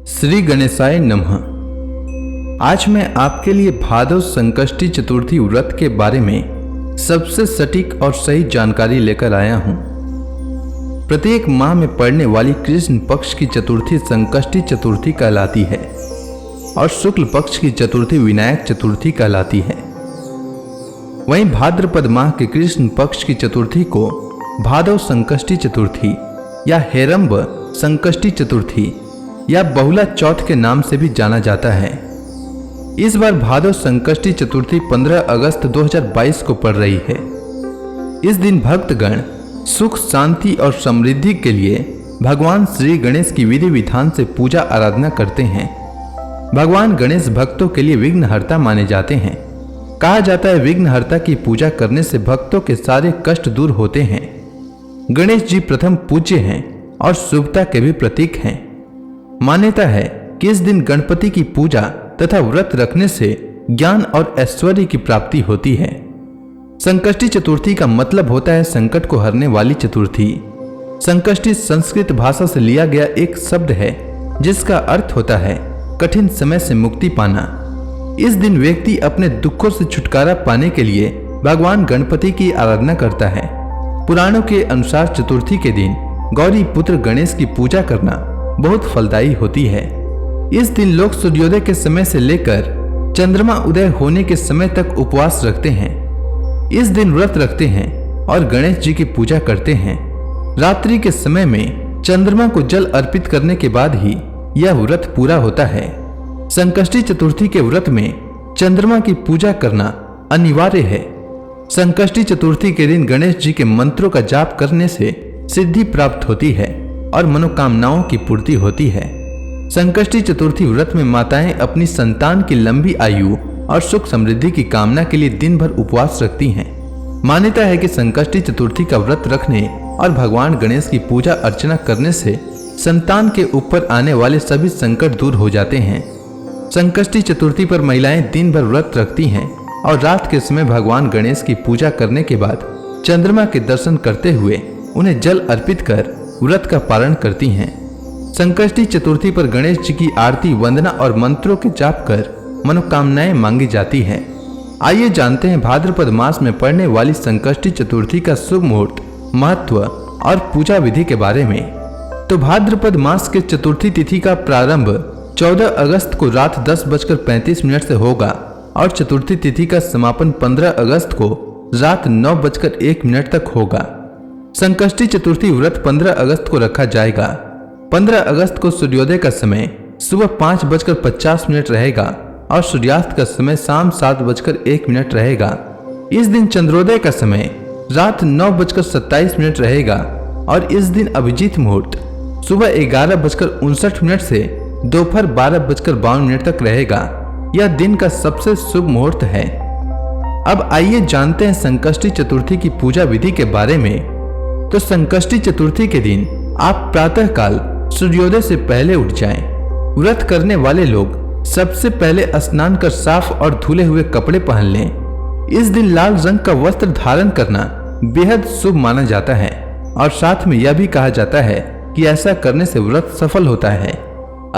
श्री गणेशाय नमः। आज मैं आपके लिए भादव संकष्टी चतुर्थी व्रत के बारे में सबसे सटीक और सही जानकारी लेकर आया हूं। प्रत्येक माह में पड़ने वाली कृष्ण पक्ष की चतुर्थी संकष्टी चतुर्थी कहलाती है और शुक्ल पक्ष की चतुर्थी विनायक चतुर्थी कहलाती है। वहीं भाद्रपद माह के कृष्ण पक्ष की चतुर्थी को भादव संकष्टी चतुर्थी या हेरंब संकष्टी चतुर्थी या बहुला चौथ के नाम से भी जाना जाता है। इस बार भादव संकष्टी चतुर्थी 15 अगस्त 2022 को पड़ रही है। इस दिन भक्तगण सुख, शांति और समृद्धि के लिए भगवान श्री गणेश की विधि विधान से पूजा आराधना करते हैं। भगवान गणेश भक्तों के लिए विघ्नहर्ता माने जाते हैं। कहा जाता है विघ्नहर्ता की पूजा करने से भक्तों के सारे कष्ट दूर होते हैं। गणेश जी प्रथम पूज्य हैं और शुभता के भी प्रतीक हैं। मान्यता है कि इस दिन गणपति की पूजा तथा व्रत रखने से ज्ञान और ऐश्वर्य की प्राप्ति होती है। संकष्टी चतुर्थी का मतलब होता है संकट को हरने वाली चतुर्थी। संकष्टी संस्कृत भाषा से लिया गया एक शब्द है जिसका अर्थ होता है कठिन समय से मुक्ति पाना। इस दिन व्यक्ति अपने दुखों से छुटकारा पाने के लिए भगवान गणपति की आराधना करता है। पुराणों के अनुसार चतुर्थी के दिन गौरी पुत्र गणेश की पूजा करना बहुत फलदायी होती है। इस दिन लोग सूर्योदय के समय से लेकर चंद्रमा उदय होने के समय तक उपवास रखते हैं। इस दिन व्रत रखते हैं और गणेश जी की पूजा करते हैं। रात्रि के समय में चंद्रमा को जल अर्पित करने के बाद ही यह व्रत पूरा होता है। संकष्टी चतुर्थी के व्रत में चंद्रमा की पूजा करना अनिवार्य है। संकष्टी चतुर्थी के दिन गणेश जी के मंत्रों का जाप करने से सिद्धि प्राप्त होती है और मनोकामनाओं की पूर्ति होती है। संकष्टी चतुर्थी व्रत में माताएं अपनी संतान की लंबी आयु और सुख समृद्धि की कामना के लिए दिन भर उपवास रखती हैं। मान्यता है कि संकष्टी चतुर्थी का व्रत रखने और भगवान गणेश की पूजा अर्चना करने से संतान के ऊपर आने वाले सभी संकट दूर हो जाते हैं। संकष्टी चतुर्थी पर महिलाएं दिन भर व्रत रखती हैं और रात के समय भगवान गणेश की पूजा करने के बाद चंद्रमा के दर्शन करते हुए उन्हें जल अर्पित कर व्रत का पालन करती हैं। संकष्टी चतुर्थी पर गणेश जी की आरती, वंदना और मंत्रों के जाप कर मनोकामनाएं मांगी जाती हैं। आइए जानते हैं भाद्रपद मास में पड़ने वाली संकष्टी चतुर्थी का शुभ मुहूर्त, महत्व और पूजा विधि के बारे में। तो भाद्रपद मास के चतुर्थी तिथि का प्रारंभ 14 अगस्त को रात 10:35 से होगा और चतुर्थी तिथि का समापन 15 अगस्त को रात 9:01 तक होगा। संकष्टी चतुर्थी व्रत 15 अगस्त को रखा जाएगा। 15 अगस्त को सूर्योदय का समय सुबह 5:50 रहेगा और सूर्यास्त का समय शाम 7:01 रहेगा। इस दिन चंद्रोदय का समय रात 9:27 रहेगा और इस दिन अभिजीत मुहूर्त सुबह 11:59 से दोपहर 12:52 तक रहेगा। यह दिन का सबसे शुभ मुहूर्त है। अब आइए जानते हैं संकष्टी चतुर्थी की पूजा विधि के बारे में। तो संकष्टी चतुर्थी के दिन आप प्रातः काल सूर्योदय से पहले उठ जाएं। व्रत करने वाले लोग सबसे पहले स्नान कर साफ और धुले हुए कपड़े पहन लें। इस दिन लाल रंग का वस्त्र धारण करना बेहद शुभ माना जाता है और साथ में यह भी कहा जाता है कि ऐसा करने से व्रत सफल होता है।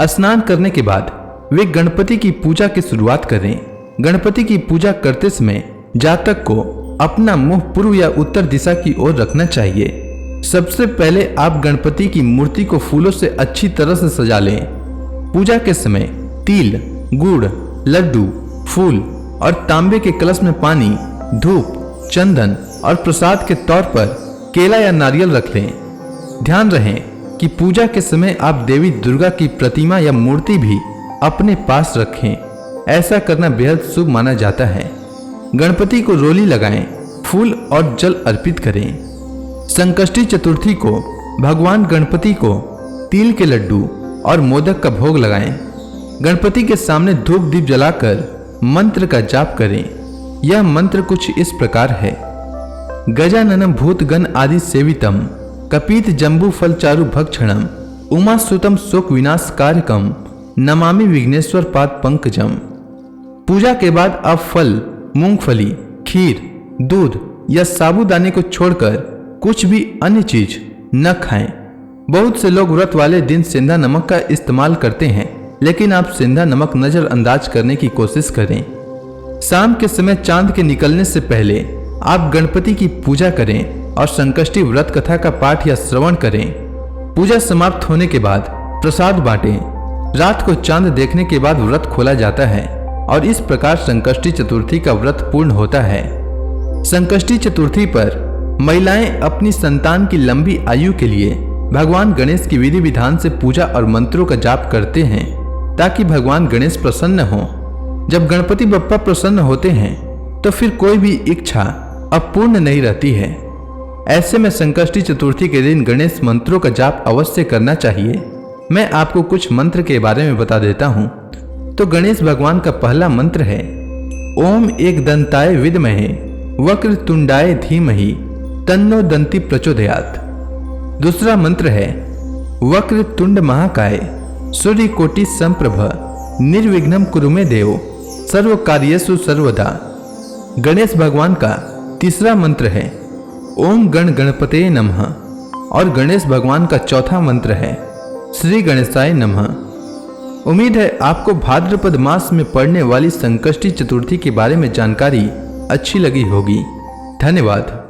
स्नान करने के बाद वे गणपति की पूजा की शुरुआत करें। गणपति की पूजा करते समय जातक को अपना मुंह पूर्व या उत्तर दिशा की ओर रखना चाहिए। सबसे पहले आप गणपति की मूर्ति को फूलों से अच्छी तरह से सजा लें। पूजा के समय तिल, गुड़, लड्डू, फूल और तांबे के कलश में पानी, धूप, चंदन और प्रसाद के तौर पर केला या नारियल रख लें। ध्यान रहे कि पूजा के समय आप देवी दुर्गा की प्रतिमा या मूर्ति भी अपने पास रखें। ऐसा करना बेहद शुभ माना जाता है। गणपति को रोली लगाएं, फूल और जल अर्पित करें। संकष्टी चतुर्थी को भगवान गणपति को तिल के लड्डू और मोदक का भोग लगाएं। गणपति के सामने धूप दीप जलाकर मंत्र का जाप करें। यह मंत्र कुछ इस प्रकार है। गजाननम भूतगण आदि सेवितम कपीत जम्बू फल चारु भक्षणम उमा सुतम शोक विनाश कार्यकम नमामि विघ्नेश्वर पाद पंकजम। पूजा के बाद आप फल, मूंगफली, खीर, दूध या साबूदाने को छोड़कर कुछ भी अन्य चीज न खाएं। बहुत से लोग व्रत वाले दिन सेंधा नमक का इस्तेमाल करते हैं, लेकिन आप सेंधा नमक नजरअंदाज करने की कोशिश करें। शाम के समय चांद के निकलने से पहले आप गणपति की पूजा करें और संकष्टी व्रत कथा का पाठ या श्रवण करें। पूजा समाप्त होने के बाद प्रसाद बांटें। रात को चांद देखने के बाद व्रत खोला जाता है और इस प्रकार संकष्टी चतुर्थी का व्रत पूर्ण होता है। संकष्टी चतुर्थी पर महिलाएं अपनी संतान की लंबी आयु के लिए भगवान गणेश की विधि विधान से पूजा और मंत्रों का जाप करते हैं ताकि भगवान गणेश प्रसन्न हो। जब गणपति बप्पा प्रसन्न होते हैं तो फिर कोई भी इच्छा अपूर्ण नहीं रहती है। ऐसे में संकष्टी चतुर्थी के दिन गणेश मंत्रों का जाप अवश्य करना चाहिए। मैं आपको कुछ मंत्र के बारे में बता देता हूँ। तो गणेश भगवान का पहला मंत्र है ओम एक दंताय विद्महे वक्रतुंडाय धीमहि तन्नो दंती प्रचोदयात्। दूसरा मंत्र है वक्रतुंड महाकाय सूर्यकोटि संप्रभ निर्विघ्नं कुरु मे देव सर्व कार्येषु सर्वदा। गणेश भगवान का तीसरा मंत्र है ओम गण गणपते नमः और गणेश भगवान का चौथा मंत्र है श्री गणेशाय नमः। उम्मीद है आपको भाद्रपद मास में पड़ने वाली संकष्टी चतुर्थी के बारे में जानकारी अच्छी लगी होगी। धन्यवाद।